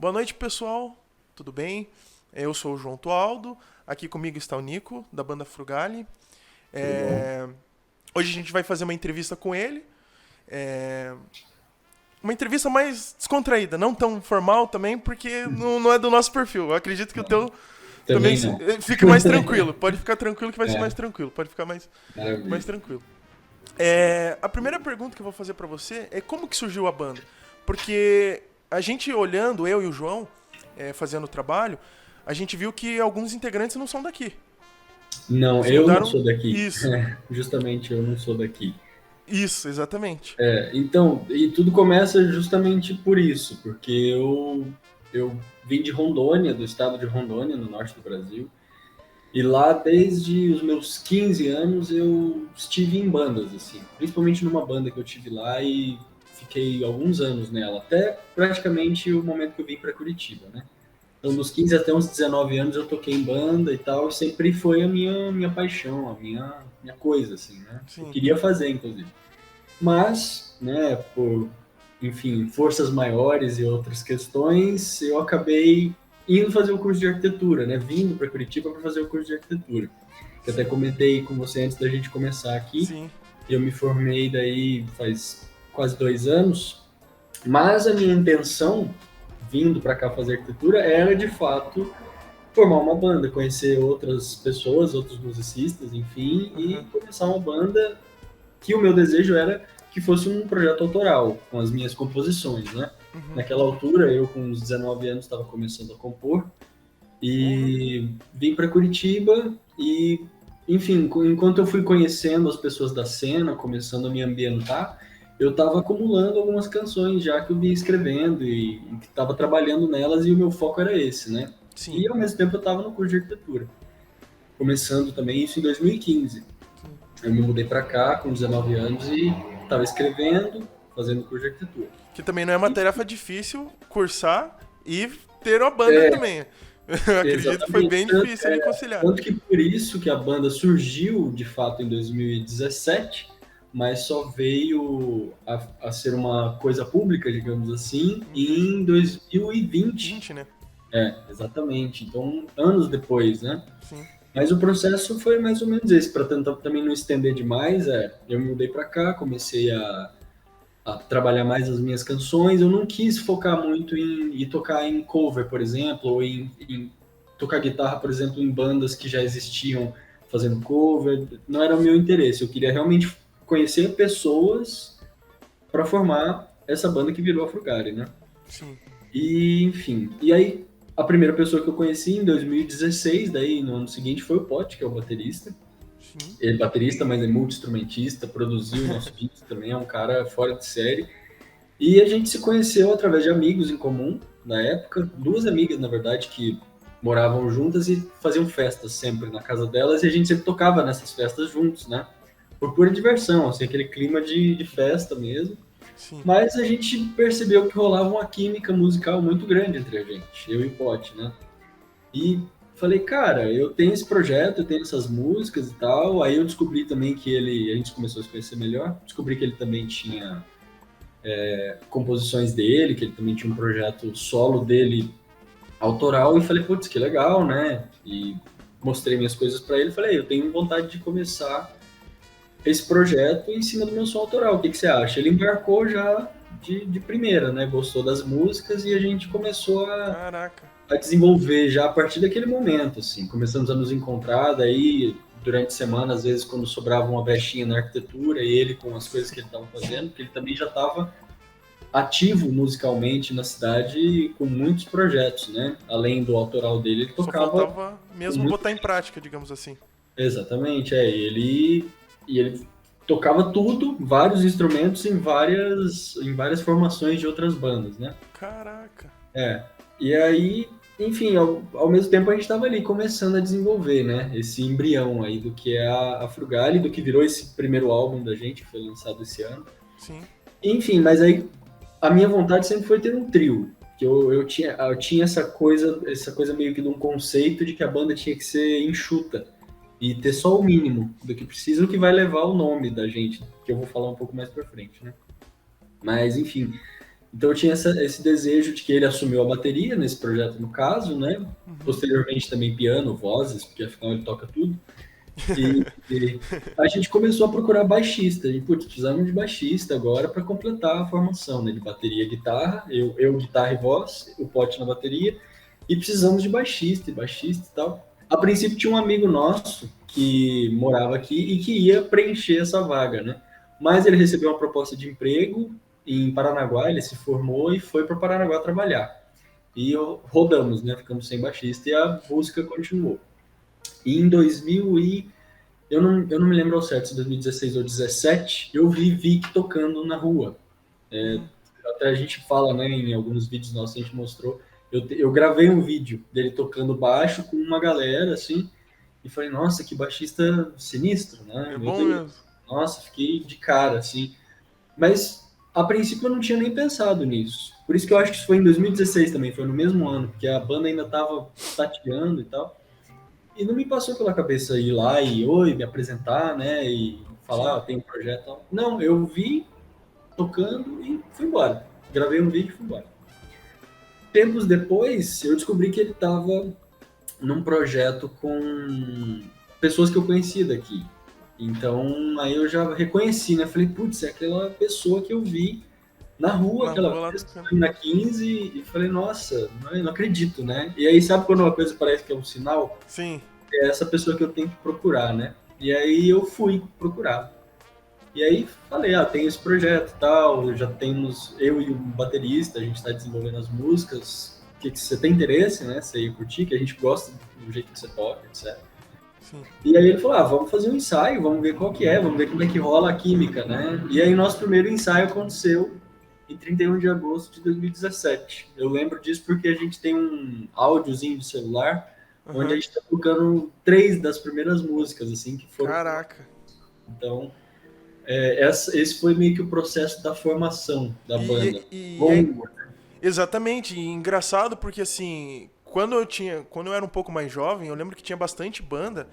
Boa noite, pessoal. Tudo bem? Eu sou o João Tualdo. Aqui comigo está o Nico, da banda Frugali. Tudo bom? É, Hoje a gente vai fazer uma entrevista com ele. É, Uma entrevista mais descontraída, não tão formal também, porque não é do nosso perfil. Eu acredito que o Não, teu também também não. fique mais tranquilo. Pode ficar tranquilo que vai ser mais É, tranquilo. Pode ficar mais maravilha. tranquilo. A primeira pergunta que eu vou fazer pra você é como que surgiu a banda? Porque a gente olhando, eu e o João, fazendo o trabalho, a gente viu que alguns integrantes não são daqui. Não, Se eu não mudaram. sou daqui. Isso, Justamente eu não sou daqui. isso, exatamente. Então, e tudo começa justamente por isso, porque eu vim de Rondônia, do estado de Rondônia, no norte do Brasil, e lá desde os meus 15 anos eu estive em bandas, assim, principalmente numa banda que eu tive lá e fiquei alguns anos nela, até praticamente o momento que eu vim para Curitiba, né? Então, Sim, dos 15 até uns 19 anos eu toquei em banda e tal, e sempre foi a minha paixão, a minha coisa, assim, né? Eu sim. queria fazer, inclusive. Mas, né, por, enfim, forças maiores e outras questões, eu acabei indo fazer o curso de arquitetura, né? Vindo para Curitiba para fazer o curso de arquitetura. Que até Sim, comentei com você antes da gente começar aqui. sim. Eu me formei daí faz quase 2 anos, mas a minha intenção, vindo para cá fazer arquitetura, era de fato formar uma banda, conhecer outras pessoas, outros musicistas, enfim, e Aham, começar uma banda que o meu desejo era que fosse um projeto autoral, com as minhas composições, né? uhum. Naquela altura, eu com uns 19 anos estava começando a compor Porra. e vim para Curitiba e, enfim, enquanto eu fui conhecendo as pessoas da cena, começando a me ambientar, eu estava acumulando algumas canções já que eu vinha escrevendo e que estava trabalhando nelas e o meu foco era esse, né? Sim, E ao mesmo tempo eu estava no curso de arquitetura, começando também isso em 2015. sim. Eu me mudei para cá com 19 anos e estava escrevendo, fazendo curso de arquitetura. Que também não é uma E, tarefa difícil cursar e ter uma banda é, também. Eu acredito que foi exatamente. bem difícil ali conciliar. Tanto que por isso que a banda surgiu de fato em 2017, mas só veio a ser uma coisa pública, digamos assim, Em em 2020. 2020, né? Exatamente. Então, anos depois, né? Sim. Mas o processo foi mais ou menos esse, para tentar também não estender demais. Eu me mudei para cá, comecei a trabalhar mais as minhas canções. Eu não quis focar muito em tocar em cover, por exemplo, ou em tocar guitarra, por exemplo, em bandas que já existiam fazendo cover. Não era o meu interesse. Eu queria realmente conhecer pessoas para formar essa banda que virou a Frugari, né? Sim. E, enfim. E aí, a primeira pessoa que eu conheci em 2016, daí no ano seguinte, foi o Pote, que é o baterista. Sim. Ele é baterista, mas é multi-instrumentista, produziu o nosso disco também, é um cara fora de série. E a gente se conheceu através de amigos em comum, na época, duas amigas, na verdade, que moravam juntas e faziam festas sempre na casa delas, e a gente sempre tocava nessas festas juntos, né? Por pura diversão, assim, aquele clima de festa mesmo. Sim. Mas a gente percebeu que rolava uma química musical muito grande entre a gente, eu e o Pote, né? E falei, cara, eu tenho esse projeto, eu tenho essas músicas e tal. Aí eu descobri também que ele, a gente começou a se conhecer melhor, descobri que ele também tinha composições dele, que ele também tinha um projeto solo dele autoral, e falei, putz, que legal, né? E mostrei minhas coisas para ele, falei, eu tenho vontade de começar esse projeto em cima do meu som autoral, o que, que você acha? Ele embarcou já de primeira, né? Gostou das músicas e a gente começou Caraca. a desenvolver já a partir daquele momento, assim. Começamos a nos encontrar, daí durante a semana, às vezes, quando sobrava uma brechinha na arquitetura, e ele com as coisas que ele estava fazendo, porque ele também já estava ativo musicalmente na cidade com muitos projetos, né? Além do autoral dele, ele Só tocava faltava com mesmo muita botar em gente. prática, digamos assim. Exatamente, ele tocava tudo, vários instrumentos em várias formações de outras bandas, né? Caraca. É. E aí, enfim, ao mesmo tempo a gente estava ali começando a desenvolver, né? Esse embrião aí do que é a Frugali, do que virou esse primeiro álbum da gente, que foi lançado esse ano. Sim. Enfim, mas aí a minha vontade sempre foi ter um trio. Que eu tinha essa coisa meio que de um conceito de que a banda tinha que ser enxuta e ter Sim. só o mínimo do que precisa, o que vai levar o nome da gente, que eu vou falar um pouco mais pra frente, né? Mas, enfim, Então eu tinha esse desejo de que ele assumiu a bateria nesse projeto, no caso, né? Posteriormente também piano, vozes, porque afinal ele toca tudo. E a gente começou a procurar baixista. E, putz, precisamos de baixista agora para completar a formação, né? De bateria e guitarra, eu guitarra e voz, o Pote na bateria. E precisamos de baixista e tal. A princípio tinha um amigo nosso que morava aqui e que ia preencher essa vaga, né? Mas ele recebeu uma proposta de emprego em Paranaguá, ele se formou e foi para Paranaguá trabalhar. E rodamos, né? Ficamos sem baixista e a música continuou. E em 2000 eu não me lembro ao certo, se 2016 ou 2017, eu vi Vic tocando na rua. Até a gente fala, né, em alguns vídeos nossos, a gente mostrou. Eu gravei um vídeo dele tocando baixo com uma galera, assim, e falei, nossa, que baixista sinistro, né? É Meu bom Deus. mesmo. Nossa, fiquei de cara, assim. Mas, a princípio, eu não tinha nem pensado nisso. Por isso que eu acho que isso foi em 2016 também, foi no mesmo ano, porque a banda ainda estava tateando e tal. E não me passou pela cabeça ir lá e, me apresentar, né, e falar, tem um projeto e tal. Não, eu vi tocando e fui embora. Gravei um vídeo e fui embora. Tempos depois, eu descobri que ele estava num projeto com pessoas que eu conhecia daqui. Então, aí eu já reconheci, né? Falei, putz, é aquela pessoa que eu vi na rua, aquela vez, na 15, e falei, nossa, não acredito, né? E aí, sabe quando uma coisa parece que é um sinal? Sim. É essa pessoa que eu tenho que procurar, né? E aí eu fui procurar. E aí falei, tem esse projeto e tal, já temos, eu e o baterista, a gente está desenvolvendo as músicas, que você tem interesse, né? Você ia curtir, que a gente gosta do jeito que você toca, etc. Sim. E aí ele falou, vamos fazer um ensaio, vamos ver qual que é, vamos ver como é que rola a química, né? E aí nosso primeiro ensaio aconteceu em 31 de agosto de 2017. Eu lembro disso porque a gente tem um áudiozinho de celular, onde a gente tá tocando 3 das primeiras músicas, assim, que foram... Caraca! Então, esse foi meio que o processo da formação da banda. Exatamente, e engraçado porque, assim, quando eu era um pouco mais jovem, eu lembro que tinha bastante banda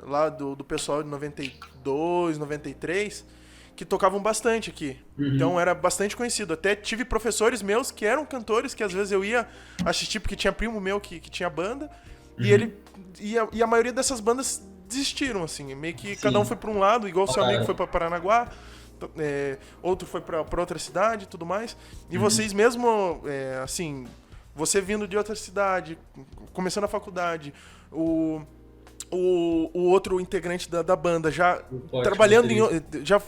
lá do pessoal de 92, 93, que tocavam bastante aqui. Então era bastante conhecido. Até tive professores meus que eram cantores, que às vezes eu ia assistir, porque tinha primo meu que tinha banda, e a maioria dessas bandas desistiram, assim, meio que cada um foi para um lado, igual o seu amigo foi para Paranaguá, outro foi para outra cidade e tudo mais. E vocês mesmo, assim, você vindo de outra cidade, começando a faculdade, o outro integrante da banda já trabalhando já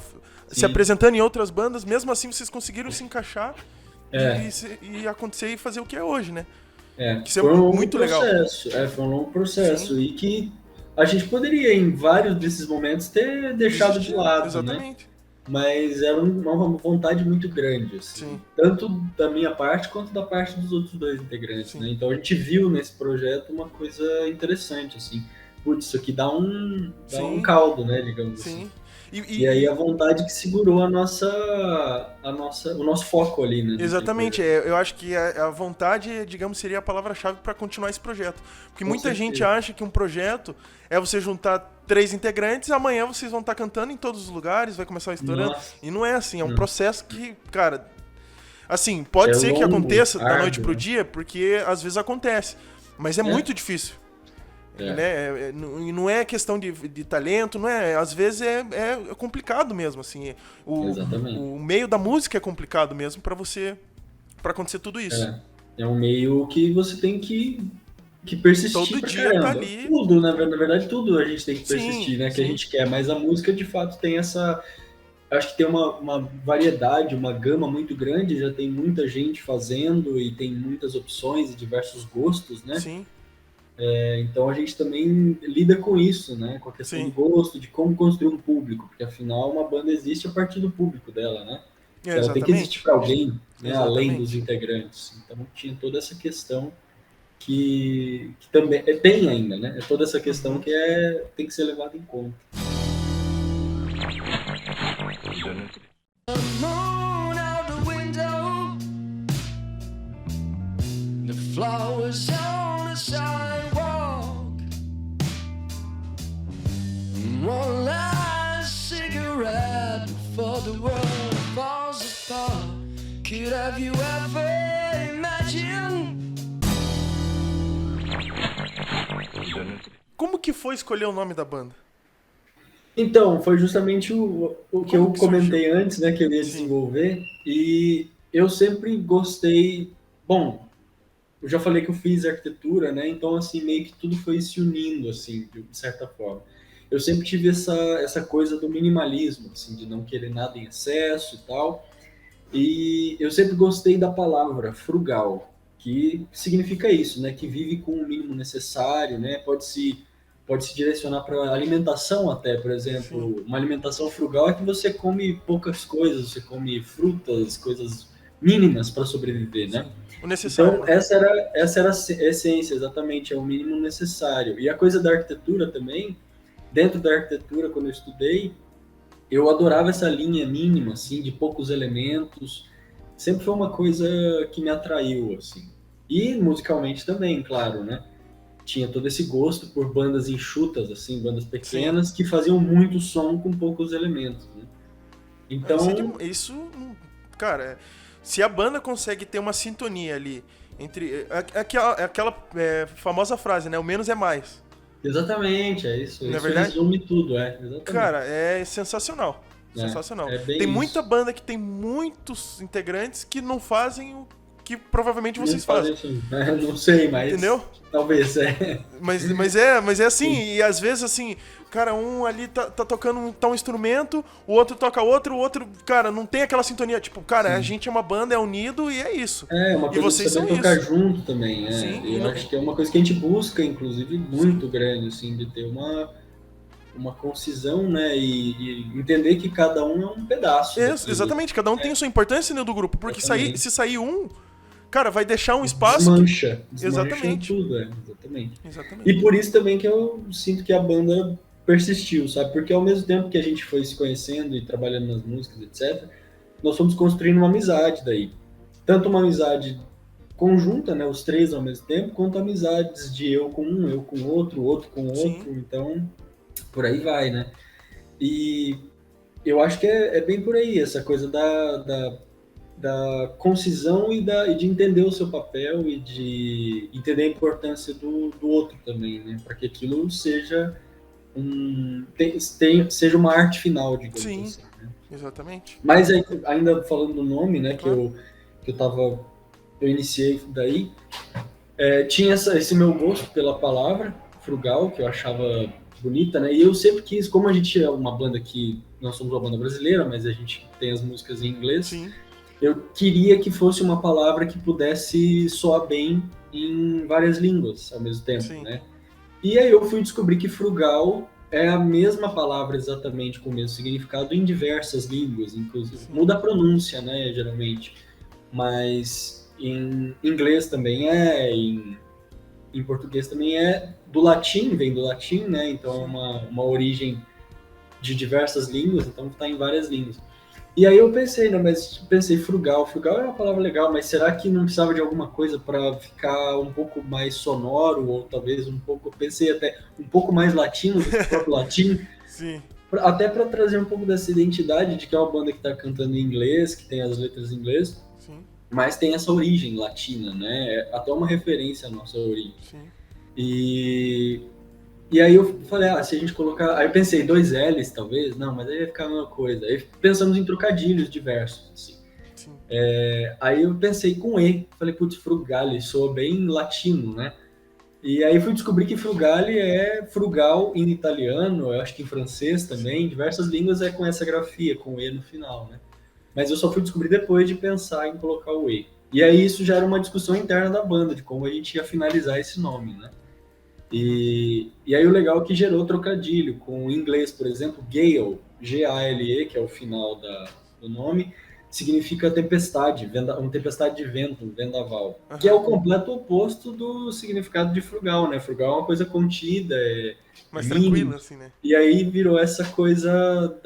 se apresentando em outras bandas, mesmo assim vocês conseguiram se encaixar e acontecer e fazer o que é hoje, né? Que isso é muito legal. Foi um longo processo. Sim. E que a gente poderia, em vários desses momentos, ter deixado de lado, exatamente. Né? Mas era uma vontade muito grande, assim, tanto da minha parte quanto da parte dos outros 2 integrantes, né? Então a gente viu nesse projeto uma coisa interessante, assim, putz, isso aqui dá um caldo, né, digamos assim. E aí a vontade que segurou o nosso foco ali, né? Exatamente, eu acho que a vontade, digamos, seria a palavra-chave para continuar esse projeto. Porque muita gente acha que um projeto é você juntar 3 integrantes e amanhã vocês vão estar cantando em todos os lugares, vai começar estourando. E não é assim, é um processo que, cara, assim, pode ser que aconteça da noite pro dia, porque às vezes acontece, mas é muito difícil. Né? Não é questão de talento, não é? Às vezes é complicado mesmo, assim. O meio da música é complicado mesmo para acontecer tudo isso. É um meio que você tem que persistir. Todo dia tá ali. Tudo, na verdade, tudo a gente tem que persistir, né? Que a gente quer. Mas a música, de fato, tem essa... Acho que tem uma variedade, uma gama muito grande. Já tem muita gente fazendo e tem muitas opções e diversos gostos, né? Sim. Então a gente também lida com isso, né? Com a questão do gosto, de como construir um público, porque afinal uma banda existe a partir do público dela, né? Ela tem que existir para alguém, né? Além dos integrantes. Então tinha toda essa questão que também tem ainda, né? É toda essa questão que tem que ser levada em conta. One last cigarette before the world falls apart. Could have you ever imagined? Como que foi escolher o nome da banda? Então, foi justamente o que eu Como que comentei surgiu? antes, né, que eu ia Sim. desenvolver, e eu sempre gostei, bom, eu já falei que eu fiz arquitetura, né, então, assim, meio que tudo foi se unindo, assim, de certa forma. Eu sempre tive essa coisa do minimalismo, assim, de não querer nada em excesso e tal, e eu sempre gostei da palavra frugal, que significa isso, né, que vive com o mínimo necessário, né, pode se direcionar para alimentação até, por exemplo, Sim. uma alimentação frugal é que você come poucas coisas, você come frutas, coisas mínimas para sobreviver, né? Sim. O necessário, Então, né? essa era a essência, exatamente, é o mínimo necessário. E a coisa da arquitetura também, dentro da arquitetura, quando eu estudei, eu adorava essa linha mínima, assim, de poucos elementos. Sempre foi uma coisa que me atraiu, assim. E musicalmente também, claro, né? Tinha todo esse gosto por bandas enxutas, assim, bandas Sim. pequenas que faziam muito som com poucos elementos, né? Então, Isso, cara, se a banda consegue ter uma sintonia ali entre aquela famosa frase, né? O menos é mais. exatamente, é isso. Não é Isso verdade? resume tudo, exatamente. Cara, é sensacional. Sensacional. É bem Tem isso. muita banda que tem muitos integrantes que não fazem o que provavelmente Não vocês fazem fazem. assim, né? Não sei, mas Entendeu? talvez, é. Mas é assim, e às vezes assim, cara, um ali tá tocando um instrumento, o outro toca outro, o outro, cara, não tem aquela sintonia. Tipo, cara, a gente é uma banda, é unido e é isso. É uma E coisa de vocês saber são tocar isso. junto também, né? Sim, e Eu não- acho que é uma coisa que a gente busca, inclusive, muito grande, assim, de ter uma concisão, né? E entender que cada um é um pedaço daquilo. Exatamente, cada um tem a sua importância dentro do grupo, porque Exatamente. se sair um, cara, vai deixar um espaço Desmancha Exatamente. tudo, exatamente. Exatamente. E por isso também que eu sinto que a banda persistiu, sabe? Porque ao mesmo tempo que a gente foi se conhecendo e trabalhando nas músicas, etc., nós fomos construindo uma amizade daí. Tanto uma amizade conjunta, né, os três ao mesmo tempo, quanto amizades de eu com um, eu com outro, outro com outro, Sim. então por aí vai, né? E eu acho que é bem por aí, essa coisa da concisão e de entender o seu papel e de entender a importância do outro também, né? Para que aquilo seja seja uma arte final, digamos Sim. assim. Né? Exatamente. Mas ainda falando do nome, né, Claro. que eu iniciei daí, tinha esse meu gosto pela palavra frugal, que eu achava bonita, né? E eu sempre quis, como a gente é uma banda que nós somos uma banda brasileira, mas a gente tem as músicas em inglês, Sim. eu queria que fosse uma palavra que pudesse soar bem em várias línguas ao mesmo tempo, Sim. né? E aí eu fui descobrir que frugal é a mesma palavra exatamente com o mesmo significado em diversas línguas, inclusive. Sim. Muda a pronúncia, né, geralmente. Mas em inglês também em português também do latim, vem do latim, né? Então é uma origem de diversas línguas, então está em várias línguas. E aí eu pensei frugal é uma palavra legal, mas será que não precisava de alguma coisa para ficar um pouco mais sonoro, ou talvez pensei até um pouco mais latino do que o próprio latim, Sim. até para trazer um pouco dessa identidade de que é uma banda que está cantando em inglês, que tem as letras em inglês, Sim. mas tem essa origem latina, né? É até uma referência à nossa origem. Sim. E aí eu falei, se a gente colocar... Aí eu pensei, 2 L's talvez? Não, mas aí ia ficar a mesma coisa. Aí pensamos em trocadilhos diversos, assim. Sim. Aí eu pensei com E. Falei, putz, frugale, soa bem latino, né? E aí fui descobrir que frugale é frugal em italiano, eu acho que em francês também. Em diversas línguas é com essa grafia, com E no final, né? Mas eu só fui descobrir depois de pensar em colocar o E. E aí isso já era uma discussão interna da banda, de como a gente ia finalizar esse nome, né? E aí o legal é que gerou trocadilho com o inglês, por exemplo, gale, G-A-L-E, que é o final do nome, significa tempestade, uma tempestade de vento, um vendaval, que é o completo oposto do significado de frugal, né? Frugal é uma coisa contida, Mais mínima, tranquilo, assim, né? e aí virou essa coisa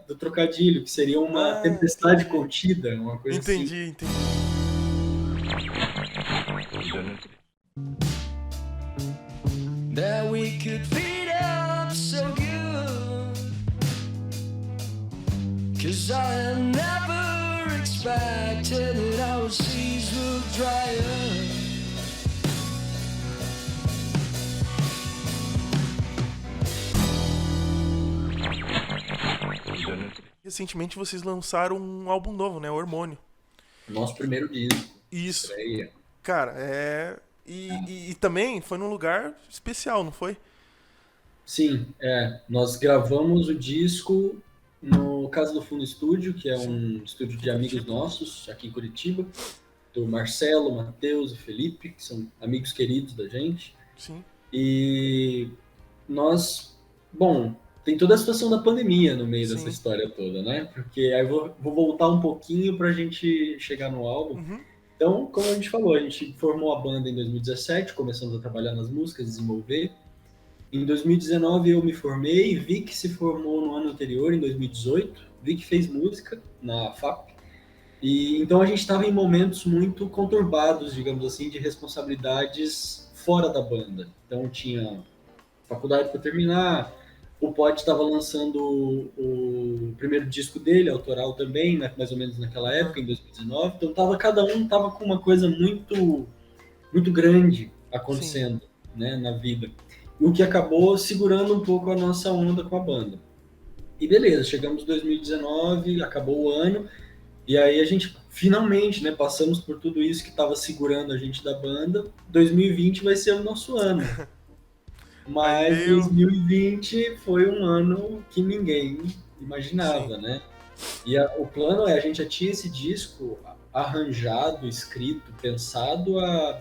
do trocadilho, que seria uma tempestade entendi. contida, uma coisa assim. Entendi. That we could feed up so good, 'cause I had never expected that dry up. Recentemente vocês lançaram um álbum novo, né? O Hormônio. Nosso primeiro disco. Isso. Estreia. Cara, e também foi num lugar especial, não foi? Sim, nós gravamos o disco no Casa do Fundo Estúdio, que é um estúdio de amigos nossos aqui em Curitiba, do Marcelo, Matheus e Felipe, que são amigos queridos da gente. Sim. E nós, bom, tem toda a situação da pandemia no meio dessa Sim. história toda, né? Porque aí eu vou voltar um pouquinho pra gente chegar no álbum. Uhum. Então, como a gente falou, a gente formou a banda em 2017, começamos a trabalhar nas músicas, desenvolver. Em 2019 eu me formei, Vic se formou no ano anterior, em 2018. Vic fez música na FAP. E então a gente estava em momentos muito conturbados, digamos assim, de responsabilidades fora da banda. Então tinha faculdade para terminar, o Pod estava lançando o primeiro disco dele, autoral também, né, mais ou menos naquela época, em 2019. Então cada um tava com uma coisa muito, muito grande acontecendo, né, na vida. O que acabou segurando um pouco a nossa onda com a banda. E beleza, chegamos em 2019, acabou o ano, e aí a gente finalmente, né, passamos por tudo isso que estava segurando a gente da banda. 2020 vai ser o nosso ano. Mas Aí veio- 2020 foi um ano que ninguém imaginava, né? E o plano a gente já tinha esse disco arranjado, escrito, pensado há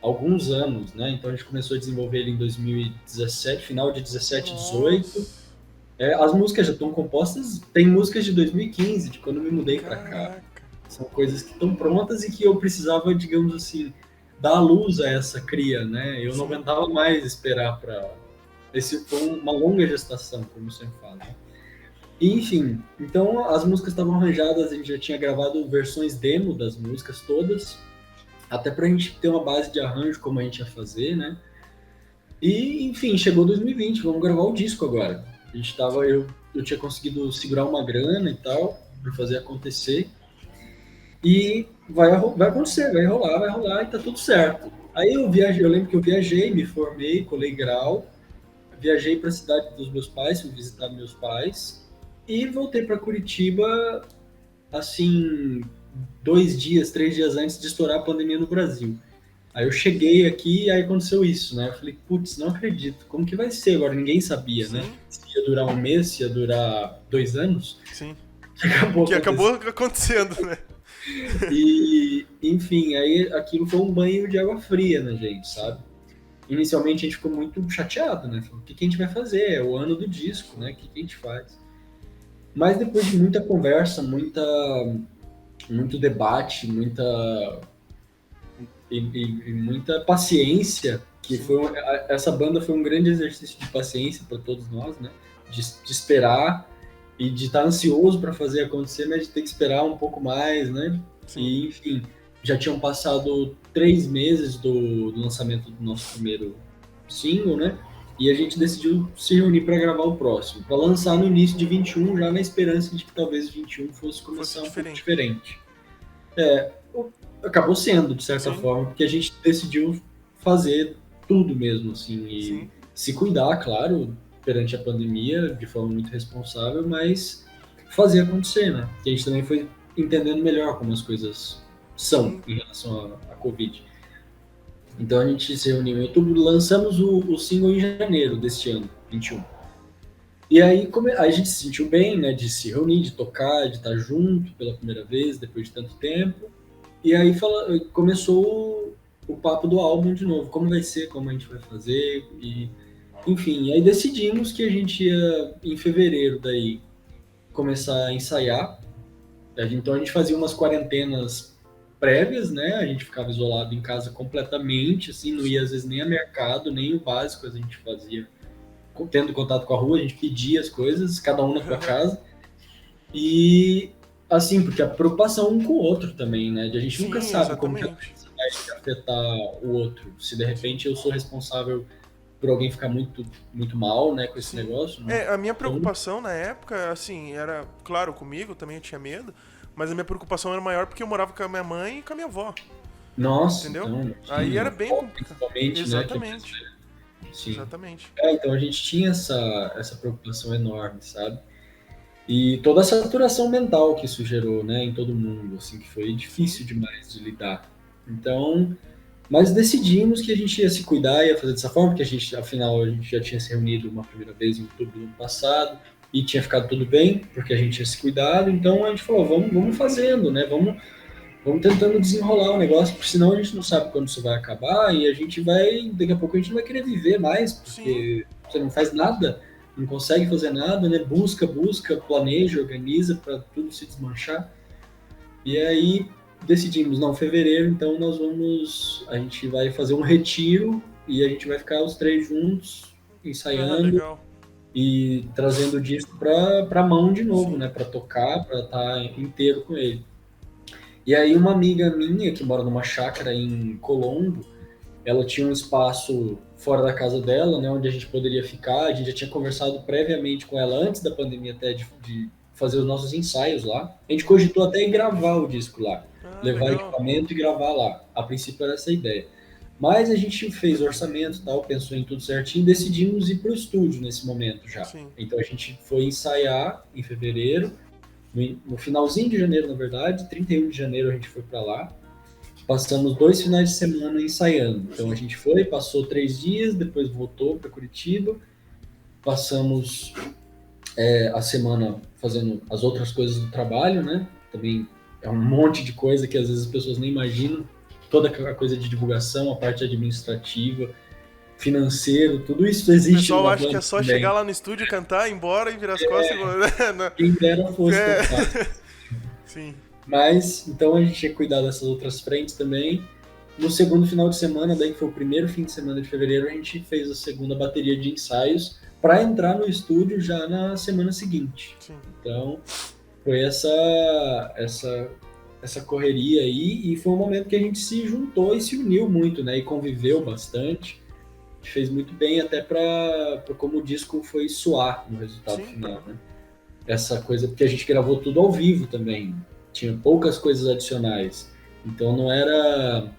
alguns anos, né? Então a gente começou a desenvolver ele em 2017, final de 17, 18. Nossa, As músicas já estão compostas, tem músicas de 2015, de quando eu me mudei para cá. caraca. São coisas que estão prontas e que eu precisava, digamos assim, dar luz a essa cria, né? Eu não aguentava mais esperar para... Esse foi uma longa gestação, como eu sempre falo. Né? E, enfim, então as músicas estavam arranjadas, a gente já tinha gravado versões demo das músicas todas, até pra gente ter uma base de arranjo como a gente ia fazer, né? E, enfim, chegou 2020, vamos gravar o disco agora. A gente tava, eu tinha conseguido segurar uma grana e tal, pra fazer acontecer. E vai acontecer, vai rolar e tá tudo certo. Aí eu lembro que eu viajei, me formei, colei grau, viajei para a cidade dos meus pais, fui visitar meus pais e voltei para Curitiba, assim, 2 dias, 3 dias antes de estourar a pandemia no Brasil. Aí eu cheguei aqui e aí aconteceu isso, né? Eu falei, putz, não acredito, como que vai ser agora? Ninguém sabia, né? Se ia durar um mês, se ia durar 2 anos. Sim. Acabou Que acabou acontecendo, né? E, enfim, aí aquilo foi um banho de água fria na gente, sabe? Inicialmente a gente ficou muito chateado, né? Falou, o que a gente vai fazer? É o ano do disco, né? O que a gente faz? Mas depois de muita conversa, muito debate, muita paciência, que essa banda foi um grande exercício de paciência para todos nós, né? De esperar e de estar ansioso para fazer acontecer, mas de ter que esperar um pouco mais, né? Sim. E, enfim, já tinham passado 3 meses do lançamento do nosso primeiro single, né? E a gente decidiu se reunir para gravar o próximo, para lançar no início de 21, já na esperança de que talvez 21 fosse começar um pouco diferente. Acabou sendo, de certa forma, porque a gente decidiu fazer tudo mesmo, assim, e se cuidar, claro, perante a pandemia, de forma muito responsável, mas fazer acontecer, né? Porque a gente também foi entendendo melhor como as coisas são em relação à Covid. Então a gente se reuniu em outubro, lançamos o single em janeiro deste ano, 21. E aí a gente se sentiu bem, né, de se reunir, de tocar, de estar junto pela primeira vez, depois de tanto tempo. E aí começou o papo do álbum de novo, como vai ser, como a gente vai fazer, e enfim, aí decidimos que a gente ia, em fevereiro, daí, começar a ensaiar. Então a gente fazia umas quarentenas prévias, né? A gente ficava isolado em casa completamente, assim, não ia às vezes nem a mercado, nem o básico a gente fazia. Tendo contato com a rua, a gente pedia as coisas, cada um na sua casa. E, assim, porque a preocupação um com o outro também, né? A gente nunca sabe como que a doença vai afetar o outro. Se de repente eu sou responsável por alguém ficar muito, muito mal, né, com esse negócio. Né? A minha preocupação na época, assim, era, claro, comigo também eu tinha medo, mas a minha preocupação era maior porque eu morava com a minha mãe e com a minha avó. Nossa, entendeu? então, Aí tinha era bem pop, complicado. principalmente, né? Que é Exatamente, brasileiro. Sim. exatamente. Então a gente tinha essa preocupação enorme, sabe? E toda a saturação mental que isso gerou, né, em todo mundo, assim, que foi Sim, difícil demais de lidar. Então, mas decidimos que a gente ia se cuidar, ia fazer dessa forma, porque a gente, afinal, a gente já tinha se reunido uma primeira vez em outubro do ano passado e tinha ficado tudo bem, porque a gente tinha se cuidado. Então a gente falou, vamos fazendo, né? Vamos tentando desenrolar o negócio, porque senão a gente não sabe quando isso vai acabar e a gente vai, daqui a pouco a gente não vai querer viver mais, sim, porque você não faz nada, não consegue fazer nada, né? Busca, planeja, organiza para tudo se desmanchar. E aí decidimos, não, fevereiro, então a gente vai fazer um retiro e a gente vai ficar os três juntos ah, ensaiando legal. e trazendo o disco para mão de novo, Sim, né? Para tocar, para estar inteiro com ele. E aí uma amiga minha que mora numa chácara em Colombo, ela tinha um espaço fora da casa dela, né, onde a gente poderia ficar. A gente já tinha conversado previamente com ela antes da pandemia até de fazer os nossos ensaios lá. A gente cogitou até em gravar o disco lá, ah, levar legal. equipamento e gravar lá. A princípio era essa a ideia. Mas a gente fez orçamento e tal, pensou em tudo certinho, e decidimos ir para o estúdio nesse momento já. Sim, Então a gente foi ensaiar em fevereiro, no finalzinho de janeiro, na verdade, 31 de janeiro a gente foi para lá. Passamos 2 finais de semana ensaiando. Então a sim, gente foi, passou 3 dias, depois voltou para Curitiba. Passamos a semana fazendo as outras coisas do trabalho, né? Também é um monte de coisa que às vezes as pessoas nem imaginam. Toda a coisa de divulgação, a parte administrativa, financeiro, tudo isso O existe pessoal numa acha que é banda só chegar também. lá no estúdio, cantar, ir embora e virar as costas e Quem dera fosse tão É. fácil. Sim, Mas, então a gente tinha que cuidar dessas outras frentes também. No segundo final de semana, daí que foi o primeiro fim de semana de fevereiro, a gente fez a segunda bateria de ensaios para entrar no estúdio já na semana seguinte. sim. Então, foi essa correria aí e foi um momento que a gente se juntou e se uniu muito, né? E conviveu bastante. A gente fez muito bem até para como o disco foi soar no resultado Sim, final, né? Essa coisa, porque a gente gravou tudo ao vivo também. Tinha poucas coisas adicionais. Então não era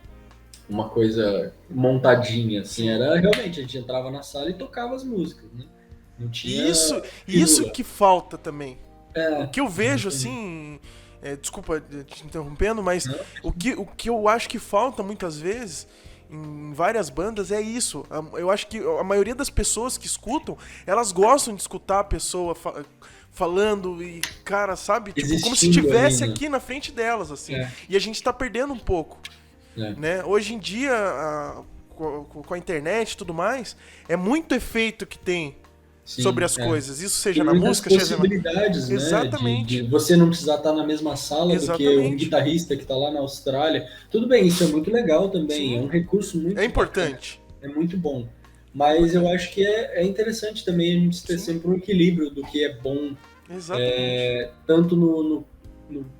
uma coisa montadinha, assim, sim. era realmente, a gente entrava na sala e tocava as músicas, né? Não E tinha isso firula. que falta também. O É, que eu vejo, exatamente. assim. Desculpa te interrompendo, mas Não, o que eu acho que falta muitas vezes em várias bandas é isso. Eu acho que a maioria das pessoas que escutam, elas gostam de escutar a pessoa falando e, cara, sabe? Tipo, como se existindo ali, estivesse né? aqui na frente delas, assim. É, E a gente tá perdendo um pouco. é. Né? Hoje em dia, com a internet e tudo mais, é muito efeito que tem sobre Sim, as é. coisas. Isso seja Tem na muitas música, seja na... possibilidades, né? De Exatamente. você não precisar estar na mesma sala do que um Exatamente. guitarrista que está lá na Austrália. Tudo bem, isso é muito legal também. É um Sim, recurso é muito bacana. importante. É muito bom. É Mas eu importante. acho que é interessante também a gente ter Sim, sempre um equilíbrio do que é bom, exatamente. tanto no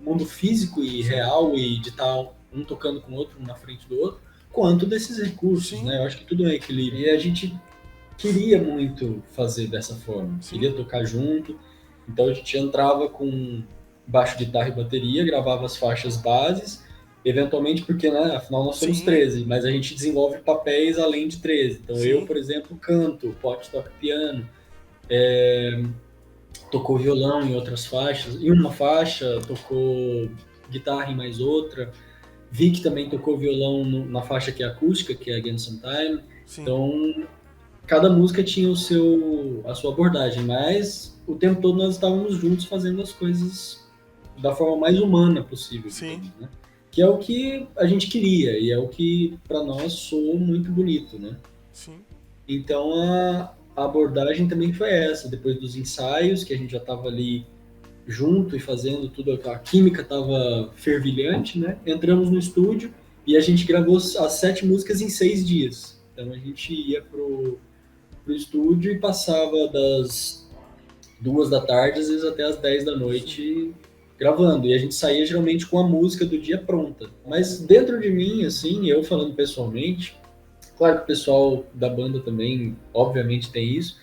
mundo físico e Sim, real e de estar um tocando com o outro, um na frente do outro, quanto desses recursos, sim, né? Eu acho que tudo é equilíbrio. E a gente queria muito fazer dessa forma, sim, queria tocar junto. Então a gente entrava com baixo, guitarra e bateria, gravava as faixas bases, eventualmente, porque, né, afinal nós somos sim, 13, mas a gente desenvolve papéis além de 13. Então eu, sim, por exemplo, canto, o Pote toca piano, tocou violão em outras faixas, em uma faixa, tocou guitarra em mais outra. Vic também tocou violão na faixa que é acústica, que é Again Sometime. sim, Então, cada música tinha a sua abordagem, mas o tempo todo nós estávamos juntos fazendo as coisas da forma mais humana possível, sim, digamos, né? Que é o que a gente queria e é o que para nós soou muito bonito, né? sim, Então a abordagem também foi essa, depois dos ensaios, que a gente já estava ali junto e fazendo tudo, a química estava fervilhante, né? Entramos no estúdio e a gente gravou as 7 músicas em 6 dias. Então a gente ia pro estúdio e passava das 2 da tarde, às vezes até as 10 da sim, noite gravando. E a gente saía geralmente com a música do dia pronta. Mas dentro de mim, assim, eu falando pessoalmente, claro que o pessoal da banda também, obviamente, tem isso,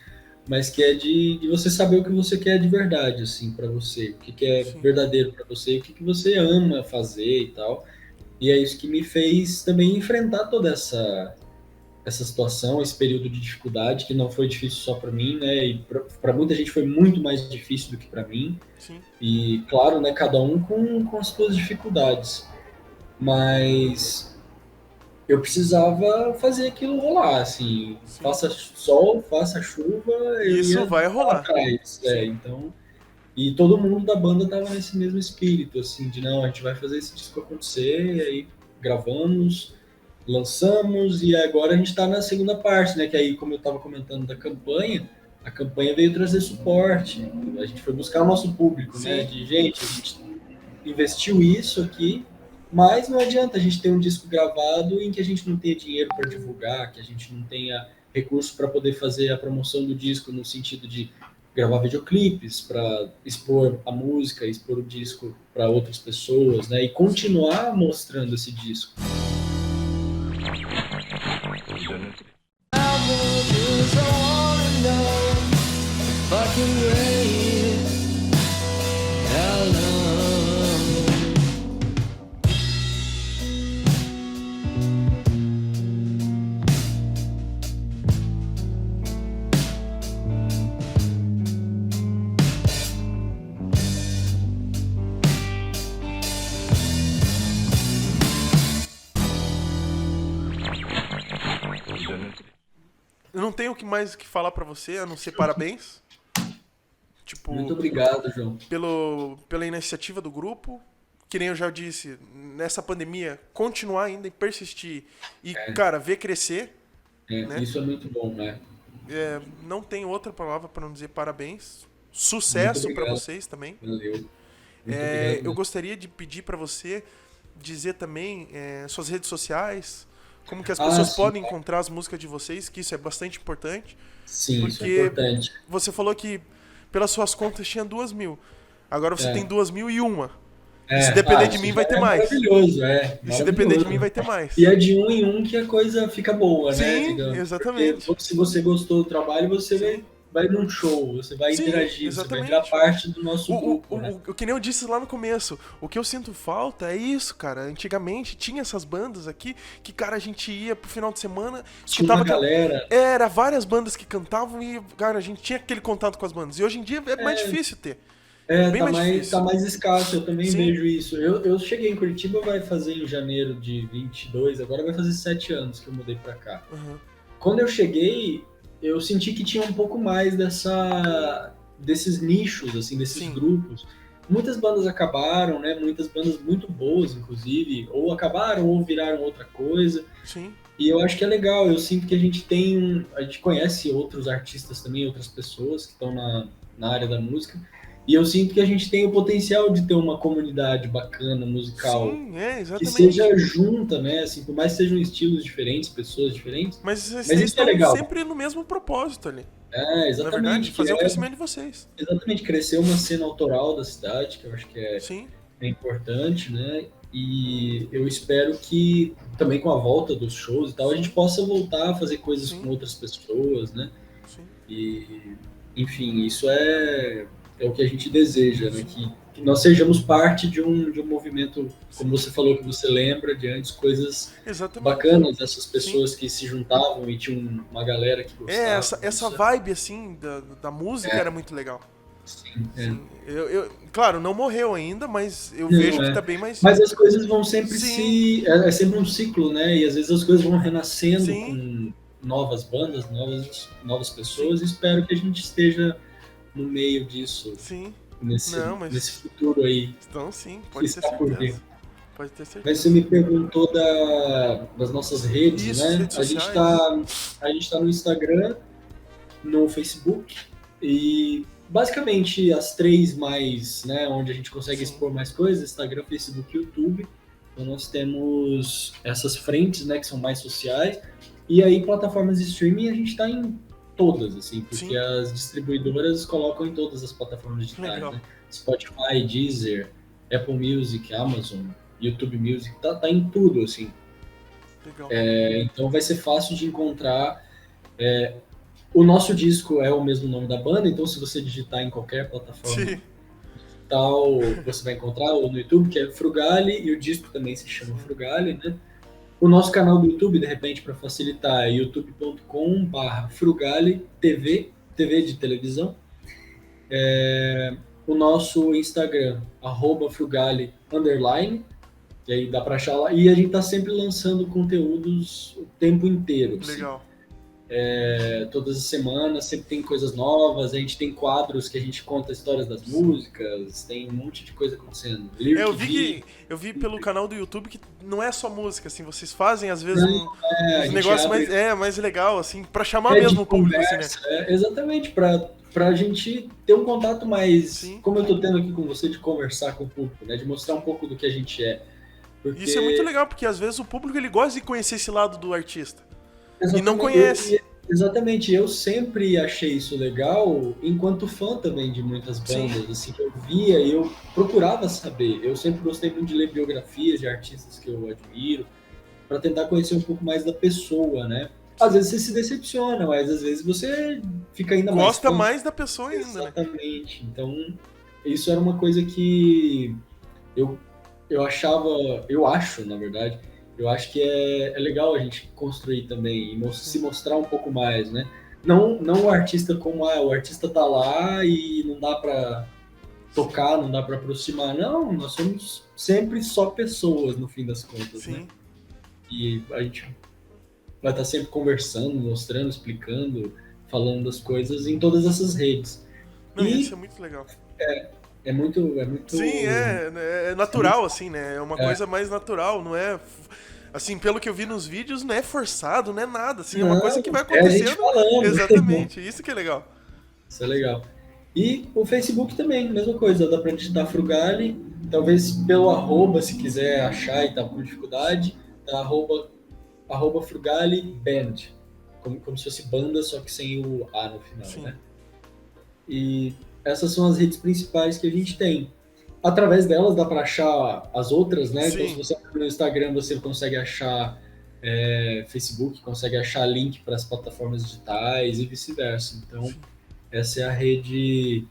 mas que é de você saber o que você quer de verdade, assim, para você, o que é sim, verdadeiro para você, o que você ama fazer e tal. E é isso que me fez também enfrentar toda essa situação, esse período de dificuldade, que não foi difícil só para mim, né? E para muita gente foi muito mais difícil do que para mim. Sim. E, claro, né, cada um com as suas dificuldades. Mas eu precisava fazer aquilo rolar, assim. Sim. Faça sol, faça chuva, eu Isso ia vai rolar. atrás. Sim. Então... E todo mundo da banda tava nesse mesmo espírito, assim, de não, a gente vai fazer esse disco acontecer, e aí gravamos, lançamos, e agora a gente tá na segunda parte, né? Que aí, como eu tava comentando da campanha, a campanha veio trazer suporte. A gente foi buscar o nosso público, né? Sim. De gente, a gente investiu isso aqui, mas não adianta a gente ter um disco gravado em que a gente não tenha dinheiro para divulgar, que a gente não tenha recurso para poder fazer a promoção do disco no sentido de gravar videoclipes para expor a música, expor o disco para outras pessoas, né? E continuar mostrando esse disco. Eu não tenho o que mais que falar pra você, a não ser parabéns. Tipo, Muito obrigado, João. pela iniciativa do grupo. Que nem eu já disse, nessa pandemia, continuar ainda e persistir. E, cara, ver crescer. Né? Isso é muito bom, né? Não tem outra palavra pra não dizer parabéns. Sucesso pra vocês também. Valeu. Muito obrigado. Eu gostaria de pedir pra você dizer também suas redes sociais, como que as pessoas sim, podem encontrar as músicas de vocês, que isso é bastante importante. Sim, isso é Porque importante. você falou que pelas suas contas tinha 2.000. Agora você tem 2.001. E se depender de mim, vai ter mais. Maravilhoso, E se depender de mim, vai ter mais. E é de um em um que a coisa fica boa, né? Sim, Digamos. exatamente. Porque se você gostou do trabalho, você vai num show, você vai Sim, interagir, exatamente. você vai virar parte do nosso grupo, né? O que nem eu disse lá no começo, o que eu sinto falta é isso, cara. Antigamente tinha essas bandas aqui que, cara, a gente ia pro final de semana, Tinha uma escutava galera. Era várias bandas que cantavam e, cara, a gente tinha aquele contato com as bandas. E hoje em dia é mais difícil ter. Bem mais difícil. Tá mais escasso, eu também Sim. vejo isso. Eu cheguei em Curitiba, vai fazer em janeiro de 22, agora vai fazer 7 anos que eu mudei pra cá. Uhum. Quando eu cheguei, eu senti que tinha um pouco mais desses nichos, assim, desses Sim. grupos. Muitas bandas acabaram, né? Muitas bandas muito boas, inclusive, ou acabaram ou viraram outra coisa. Sim. E eu acho que é legal, eu sinto que a gente conhece outros artistas também, outras pessoas que estão na área da música. E eu sinto que a gente tem o potencial de ter uma comunidade bacana, musical, Sim, que exatamente. seja junta, né? Assim, por mais que sejam estilos diferentes, pessoas diferentes. Mas vocês isso estão é legal. sempre no mesmo propósito ali. Exatamente. Na verdade, fazer o crescimento de vocês. Exatamente, crescer uma cena autoral da cidade, que eu acho que Sim. é importante, né? E eu espero que também com a volta dos shows e tal, a gente possa voltar a fazer coisas Sim. com outras pessoas, né? Sim. E, enfim, isso é o que a gente deseja, né? Que nós sejamos parte de um movimento, como você falou, que você lembra de antes, coisas Exatamente. bacanas, essas pessoas que se juntavam e tinham uma galera que gostava. Essa vibe, assim, da música era muito legal. Sim, Sim. Claro, não morreu ainda, mas eu Não, vejo que tá bem mais... Mas as coisas vão sempre Sim. é sempre um ciclo, né? E às vezes as coisas vão renascendo Sim. com novas bandas, novas pessoas. E espero que a gente esteja no meio disso, Sim. nesse futuro aí. Então, sim, que pode ter está por vir. certeza. Pode ter certeza. Mas você me perguntou das nossas redes, Isso, né? redes A gente sociais. tá no Instagram, no Facebook e basicamente as três mais, né, onde a gente consegue Sim. expor mais coisas, Instagram, Facebook e YouTube. Então nós temos essas frentes, né, que são mais sociais. E aí plataformas de streaming a gente está em todas, assim, porque Sim. as distribuidoras colocam em todas as plataformas digitais, Legal. né? Spotify, Deezer, Apple Music, Amazon, YouTube Music, tá em tudo, assim. Legal. Então vai ser fácil de encontrar. O nosso disco é o mesmo nome da banda, então se você digitar em qualquer plataforma, Sim. portal você vai encontrar, ou no YouTube, que é Frugali, e o disco também se chama Frugali, né? O nosso canal do YouTube, de repente, para facilitar, é youtube.com/Frugali TV, TV de televisão. O nosso Instagram, @Frugali_, e aí dá para achar lá. E a gente tá sempre lançando conteúdos o tempo inteiro. Assim. Legal. Todas as semanas, sempre tem coisas novas, a gente tem quadros que a gente conta histórias das músicas, tem um monte de coisa acontecendo. Eu vi pelo canal do YouTube que não é só música, assim, vocês fazem às vezes A um gente negócio abre- mais legal, assim, pra chamar de mesmo o público, assim, né? conversa, exatamente, pra gente ter um contato mais, Sim. como eu tô tendo aqui com você, de conversar com o público, né? De mostrar um pouco do que a gente é. Porque, Isso é muito legal, porque às vezes o público ele gosta de conhecer esse lado do artista. exatamente, E não conhece. Exatamente, eu sempre achei isso legal enquanto fã também de muitas bandas, assim, que eu via e eu procurava saber. Eu sempre gostei muito de ler biografias de artistas que eu admiro, para tentar conhecer um pouco mais da pessoa, né? Às vezes você se decepciona, mas às vezes você fica ainda mais Gosta fã. mais da pessoa ainda, né? Exatamente. Então, isso era uma coisa que eu achava, eu acho, na verdade, eu acho que é legal a gente construir também e se mostrar um pouco mais, né? Não o artista como, o artista tá lá e não dá pra tocar, não dá pra aproximar. Não, nós somos sempre só pessoas, no fim das contas, né? Sim. E a gente vai estar sempre conversando, mostrando, explicando, falando das coisas em todas essas redes. Não, E isso é muito legal. é muito... Sim, é natural, assim, né? É uma coisa mais natural, não é... Assim, pelo que eu vi nos vídeos, não é forçado, não é nada, assim, é uma coisa que vai É a gente acontecendo. falando. Exatamente, isso que é legal. Isso é legal. E o Facebook também, mesma coisa, dá pra digitar Frugali, talvez pelo arroba, se quiser achar e tá com dificuldade, tá arroba Frugali Band, como se fosse banda, só que sem o A no final, Sim. né? E essas são as redes principais que a gente tem. Através delas dá para achar as outras, né? Sim. Então, se você abre no Instagram, você consegue achar Facebook, consegue achar link para as plataformas digitais e vice-versa. Então, essa é a rede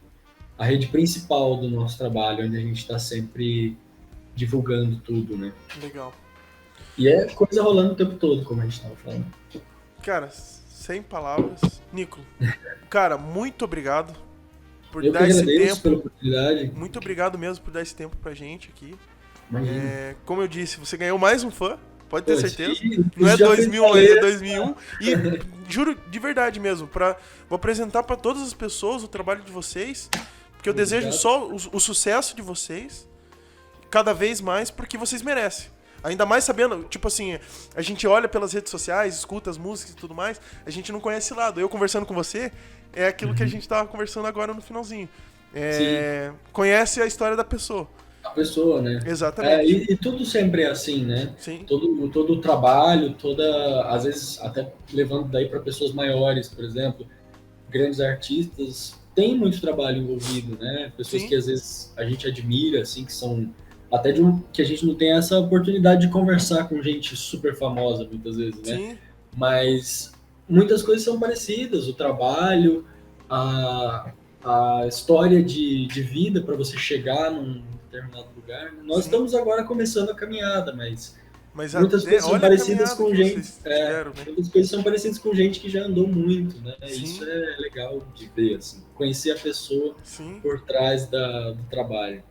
principal do nosso trabalho, onde a gente está sempre divulgando tudo, né? Legal. E é coisa rolando o tempo todo, como a gente estava falando. Cara, sem palavras. Nico, cara, muito obrigado por Eu que dar esse agradeço tempo. pela oportunidade. Muito obrigado mesmo por dar esse tempo pra gente aqui. Imagina. Como eu disse, você ganhou mais um fã, pode ter Pô, certeza. isso Não é já fez 2000, mas valer. é 2001. E juro de verdade mesmo, vou apresentar pra todas as pessoas o trabalho de vocês, porque eu desejo só o sucesso de vocês, cada vez mais, porque vocês merecem. Ainda mais sabendo, tipo assim, a gente olha pelas redes sociais, escuta as músicas e tudo mais, a gente não conhece esse lado. Eu conversando com você, é aquilo que a gente tava conversando agora no finalzinho. Conhece a história da pessoa. A pessoa, né? Exatamente. E tudo sempre é assim, né? Sim. Todo o trabalho, às vezes até levando daí para pessoas maiores, por exemplo, grandes artistas, tem muito trabalho envolvido, né? Pessoas Sim. que às vezes a gente admira, assim, que são até que a gente não tem essa oportunidade de conversar com gente super famosa muitas vezes, né? Sim. Mas muitas coisas são parecidas, o trabalho, a história de vida para você chegar num determinado lugar. Nós estamos agora começando a caminhada, mas muitas coisas são olha a parecidas caminhada com que gente. vocês tiveram, né? Muitas coisas são parecidas com gente que já andou muito, né? Sim. Isso é legal de ver, assim, conhecer a pessoa Sim. por trás do trabalho.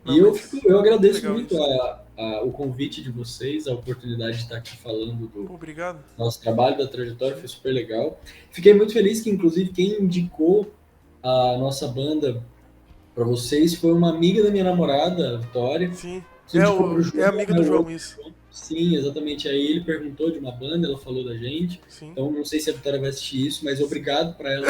Não, E mas eu agradeço legal muito isso. o convite de vocês, a oportunidade de estar aqui falando do Obrigado. nosso trabalho, da trajetória, foi super legal. Fiquei muito feliz que, inclusive, quem indicou a nossa banda para vocês foi uma amiga da minha namorada, a Vitória. Sim. que indicou pro João, É amiga do né, João, isso. Sim, exatamente. Aí ele perguntou de uma banda, ela falou da gente. Sim. Então, não sei se a Vitória vai assistir isso, mas obrigado para ela.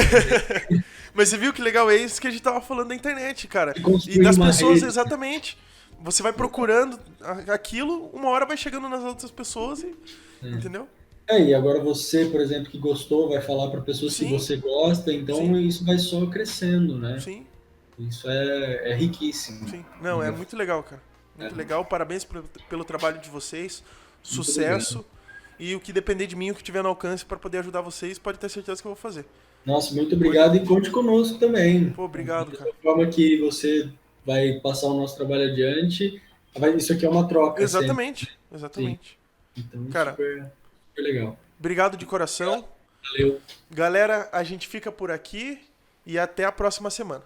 Mas você viu que legal é isso que a gente tava falando da internet, cara. E construir E das uma pessoas, rede. exatamente. Você vai procurando aquilo, uma hora vai chegando nas outras pessoas e... Entendeu? E agora você, por exemplo, que gostou, vai falar para pessoas Sim. que você gosta, então Sim. isso vai só crescendo, né? Sim, Isso é riquíssimo. sim. Não, é muito legal, cara. Muito legal. Parabéns pelo trabalho de vocês. Sucesso. E o que depender de mim, o que tiver no alcance para poder ajudar vocês, pode ter certeza que eu vou fazer. Nossa, muito obrigado e conte conosco também. Pô, obrigado, cara. Da forma que você vai passar o nosso trabalho adiante. Isso aqui é uma troca sempre. Exatamente, exatamente. Então, Cara, super, super legal. obrigado de coração. Valeu. Galera, a gente fica por aqui e até a próxima semana.